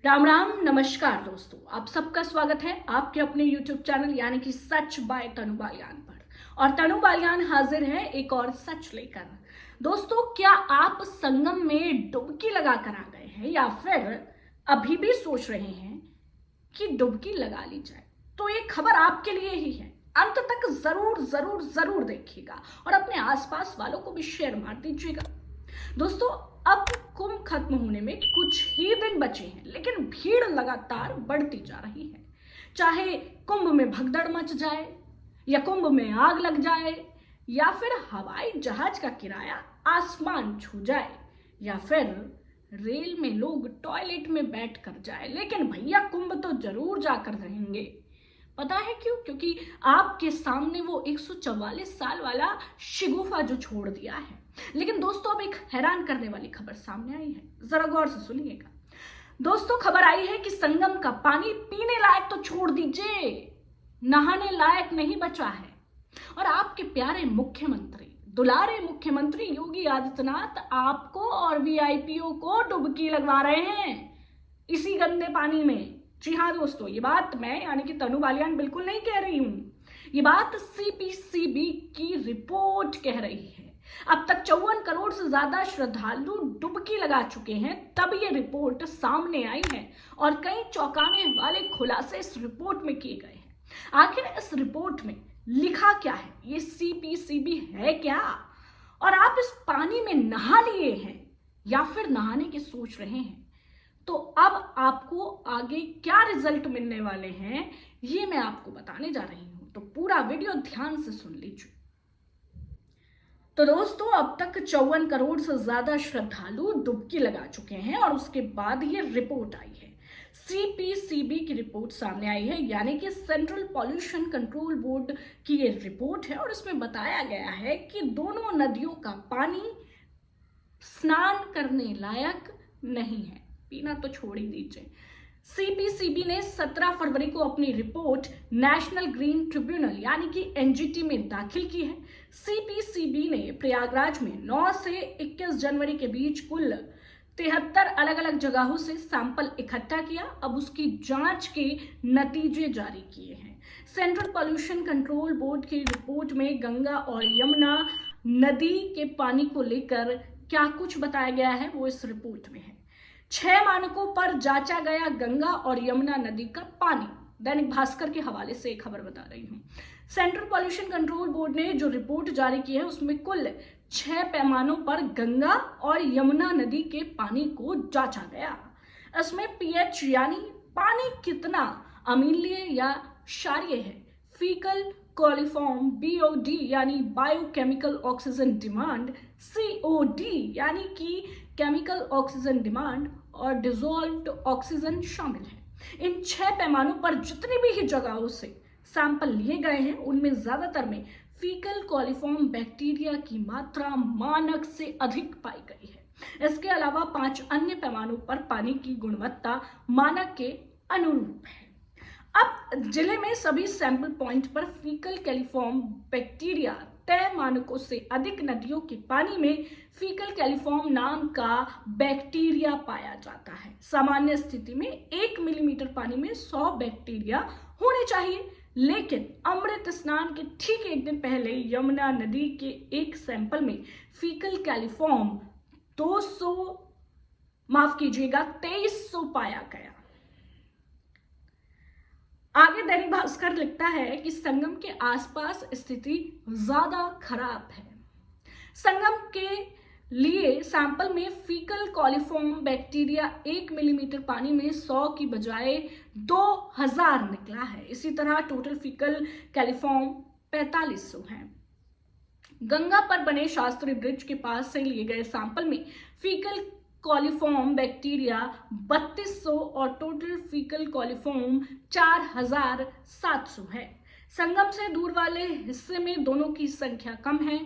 राम राम नमस्कार दोस्तों, आप सबका स्वागत है आपके अपने YouTube चैनल यानी कि सच बाय तनु बालियान पर। और तनु बालियान हाजिर है एक और सच लेकर। दोस्तों, क्या आप संगम में डुबकी लगा कर आ गए हैं या फिर अभी भी सोच रहे हैं कि डुबकी लगा ली जाए? तो ये खबर आपके लिए ही है। अंत तक जरूर जरूर जरूर देखिएगा और अपने आसपास वालों को भी शेयर मार दीजिएगा। दोस्तों, अब कुंभ खत्म होने में कुछ ही दिन बचे हैं, लेकिन भीड़ लगातार बढ़ती जा रही है। चाहे कुंभ में भगदड़ मच जाए या कुंभ में आग लग जाए या फिर हवाई जहाज का किराया आसमान छू जाए या फिर रेल में लोग टॉयलेट में बैठ कर जाए, लेकिन भैया कुंभ तो जरूर जाकर रहेंगे। पता है क्यों? क्योंकि आपके सामने वो 144 साल वाला शिगुफा जो छोड़ दिया है। लेकिन दोस्तों, अब एक हैरान करने वाली खबर सामने आई है, जरा गौर से सुनिएगा। दोस्तों, खबर आई है कि संगम का पानी पीने लायक तो छोड़ दीजिए, नहाने लायक नहीं बचा है। और आपके प्यारे मुख्यमंत्री, दुलारे मुख्यमंत्री योगी आदित्यनाथ आपको और वीआईपीओ को डुबकी लगवा रहे हैं इसी गंदे पानी में। जी हाँ दोस्तों, ये बात मैं यानी कि तनु बालियान बिल्कुल नहीं कह रही हूं, ये बात सीपीसीबी की रिपोर्ट कह रही है। अब तक 54 करोड़ से ज्यादा श्रद्धालु डुबकी लगा चुके हैं, तब ये रिपोर्ट सामने आई है और कई चौंकाने वाले खुलासे इस रिपोर्ट में किए गए हैं। आखिर इस रिपोर्ट में लिखा क्या है? ये सीपीसीबी है क्या? और आप इस पानी में नहा लिए हैं या फिर नहाने की सोच रहे हैं? तो अब आपको आगे क्या रिजल्ट मिलने वाले हैं, ये मैं आपको बताने जा रही हूं, तो पूरा वीडियो ध्यान से सुन लीजिए। तो दोस्तों, अब तक 54 करोड़ से ज्यादा श्रद्धालु डुबकी लगा चुके हैं और उसके बाद ये रिपोर्ट आई है। सीपीसीबी की रिपोर्ट सामने आई है, यानी कि सेंट्रल पॉल्यूशन कंट्रोल बोर्ड की ये रिपोर्ट है और इसमें बताया गया है कि दोनों नदियों का पानी स्नान करने लायक नहीं है, पीना तो छोड़ ही दीजिए। सीपीसीबी ने 17 फरवरी को अपनी रिपोर्ट नेशनल ग्रीन ट्रिब्यूनल यानी कि एनजीटी में दाखिल की है। सीपीसीबी ने प्रयागराज में 9 से 21 जनवरी के बीच कुल 73 अलग अलग जगहों से सैंपल इकट्ठा किया। अब उसकी जांच के नतीजे जारी किए हैं। सेंट्रल पॉल्यूशन कंट्रोल बोर्ड की रिपोर्ट में गंगा और यमुना नदी के पानी को लेकर क्या कुछ बताया गया है वो इस रिपोर्ट में है। 6 मानकों पर जांचा गया गंगा और यमुना नदी का पानी। दैनिक भास्कर के हवाले से एक खबर बता रही हूं। सेंट्रल पॉल्यूशन कंट्रोल बोर्ड ने जो रिपोर्ट जारी की है उसमें कुल 6 पैमानों पर गंगा और यमुना नदी के पानी को जांचा गया। इसमें पीएच यानी पानी कितना अम्लीय या क्षारीय है, फीकल कोलिफॉर्म बीओडी यानी बायोकेमिकल ऑक्सीजन डिमांड, सीओडी यानी कि केमिकल ऑक्सीजन डिमांड और डिसॉल्व्ड ऑक्सीजन शामिल है। इन 6 पैमानों पर जितनी भी जगहों से सैंपल लिए गए हैं उनमें ज्यादातर में फीकल कोलिफॉर्म बैक्टीरिया की मात्रा मानक से अधिक पाई गई है। इसके अलावा 5 अन्य पैमानों पर पानी की गुणवत्ता मानक के अनुरूप है। अब जिले में सभी सैंपल पॉइंट पर फीकल कैलिफॉर्म बैक्टीरिया तय मानकों से अधिक, नदियों के पानी में फीकल कैलिफॉर्म नाम का बैक्टीरिया पाया जाता है। सामान्य स्थिति में 1 मिलीमीटर पानी में 100 बैक्टीरिया होने चाहिए, लेकिन अमृत स्नान के ठीक एक दिन पहले यमुना नदी के एक सैंपल में फीकल कैलिफॉर्म 2300 पाया गया। आगे दैनिक भास्कर लिखता है कि संगम के आसपास स्थिति ज्यादा खराब है। संगम के लिए सैंपल में फीकल कोलिफॉर्म बैक्टीरिया 1 मिलीमीटर पानी में 100 की बजाय 2000 निकला है। इसी तरह टोटल फीकल कैलिफॉर्म 4500 है। गंगा पर बने शास्त्री ब्रिज के पास से लिए गए सैंपल में फीकल कोलिफॉर्म बैक्टीरिया 3200 और टोटल फीकल कोलिफॉर्म 4700 है। संगम से दूर वाले हिस्से में दोनों की संख्या कम है।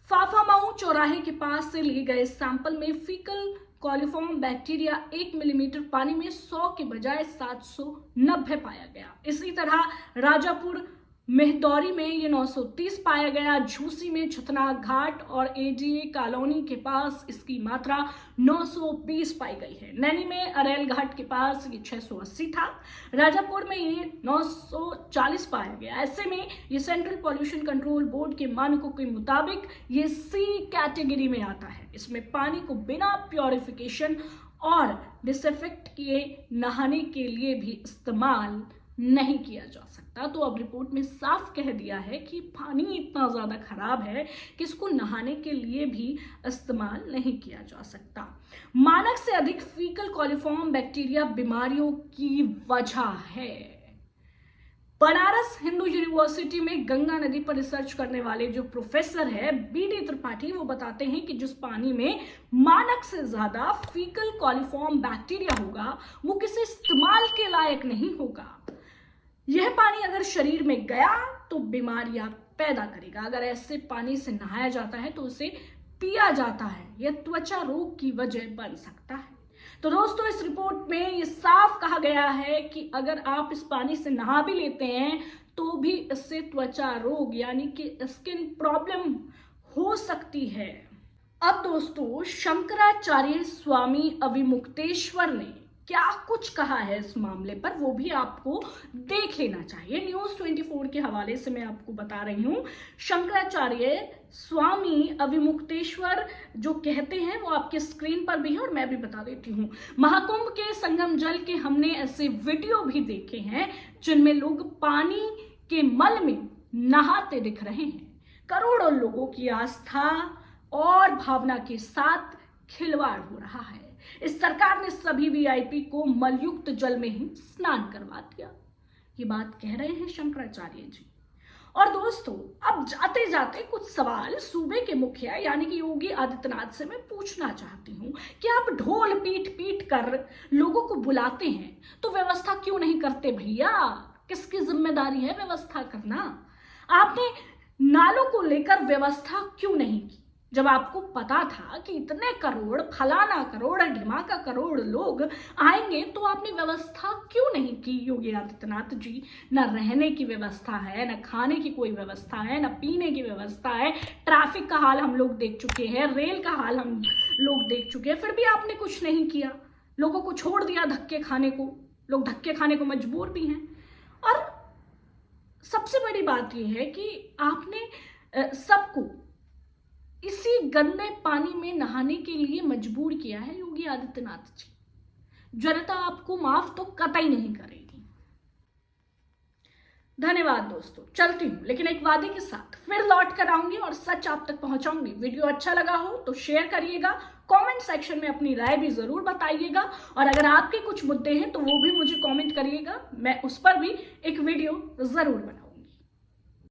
फाफामाऊ चौराहे के पास से लिए गए सैंपल में फीकल कोलिफॉर्म बैक्टीरिया 1 मिलीमीटर पानी में 100 के बजाय 790 पाया गया। इसी तरह राजापुर मेहदौरी में ये 930 पाया गया। झूसी में छतनाग घाट और एडीए कॉलोनी के पास इसकी मात्रा 920 पाई गई है। नैनी में अरेल घाट के पास ये 680 था। राजापुर में ये 940 पाया गया। ऐसे में ये सेंट्रल पॉल्यूशन कंट्रोल बोर्ड के मानकों के मुताबिक ये सी कैटेगरी में आता है। इसमें पानी को बिना प्योरिफिकेशन और डिसइंफेक्ट किए नहाने के लिए भी इस्तेमाल नहीं किया जा सकता। तो अब रिपोर्ट में साफ कह दिया है कि पानी इतना ज़्यादा खराब है कि इसको नहाने के लिए भी इस्तेमाल नहीं किया जा सकता। मानक से अधिक फीकल कॉलिफॉर्म बैक्टीरिया बीमारियों की वजह है। बनारस हिंदू यूनिवर्सिटी में गंगा नदी पर रिसर्च करने वाले जो प्रोफेसर है बीडी त्रिपाठी, वो बताते हैं कि जिस पानी में मानक से ज्यादा फीकल कॉलिफॉर्म बैक्टीरिया होगा वो किसी इस्तेमाल के लायक नहीं होगा। यह पानी अगर शरीर में गया तो बीमारियां पैदा करेगा। अगर ऐसे पानी से नहाया जाता है तो उसे पिया जाता है, यह त्वचा रोग की वजह बन सकता है। तो दोस्तों, इस रिपोर्ट में ये साफ कहा गया है कि अगर आप इस पानी से नहा भी लेते हैं तो भी इससे त्वचा रोग यानी कि स्किन प्रॉब्लम हो सकती है। अब दोस्तों, शंकराचार्य स्वामी अविमुक्तेश्वर ने क्या कुछ कहा है इस मामले पर, वो भी आपको देख लेना चाहिए। न्यूज़ 24 के हवाले से मैं आपको बता रही हूँ। शंकराचार्य स्वामी अविमुक्तेश्वर जो कहते हैं वो आपके स्क्रीन पर भी है और मैं भी बता देती हूँ। महाकुंभ के संगम जल के हमने ऐसे वीडियो भी देखे हैं जिनमें लोग पानी के मल में नहाते दिख रहे हैं। करोड़ों लोगों की आस्था और भावना के साथ खिलवाड़ हो रहा है। इस सरकार ने सभी वीआईपी को मलयुक्त जल में ही स्नान करवा दिया। ये बात कह रहे हैं शंकराचार्य जी। और दोस्तों, अब जाते जाते कुछ सवाल सूबे के मुखिया यानी कि योगी आदित्यनाथ से मैं पूछना चाहती हूँ कि आप ढोल पीट पीट कर लोगों को बुलाते हैं तो व्यवस्था क्यों नहीं करते भैया? किसकी जिम्मेदारी है व्यवस्था करना? आपने नालों को लेकर व्यवस्था क्यों नहीं की जब आपको पता था कि इतने करोड़, फलाना करोड़, ढिमाका करोड़ लोग आएंगे? तो आपने व्यवस्था क्यों नहीं की योगी आदित्यनाथ जी? न रहने की व्यवस्था है, न खाने की कोई व्यवस्था है, न पीने की व्यवस्था है। ट्रैफिक का हाल हम लोग देख चुके हैं, रेल का हाल हम लोग देख चुके हैं, फिर भी आपने कुछ नहीं किया। लोगों को छोड़ दिया धक्के खाने को। लोग धक्के खाने को मजबूर भी हैं। और सबसे बड़ी बात यह है कि आपने सबको इसी गंदे पानी में नहाने के लिए मजबूर किया है योगी आदित्यनाथ जी। जनता आपको माफ तो कतई नहीं करेगी। धन्यवाद दोस्तों, चलती हूं लेकिन एक वादे के साथ, फिर लौट कर आऊंगी और सच आप तक पहुंचाऊंगी। वीडियो अच्छा लगा हो तो शेयर करिएगा, कमेंट सेक्शन में अपनी राय भी जरूर बताइएगा और अगर आपके कुछ मुद्दे हैं तो वो भी मुझे कमेंट करिएगा, मैं उस पर भी एक वीडियो जरूर बनाऊंगी।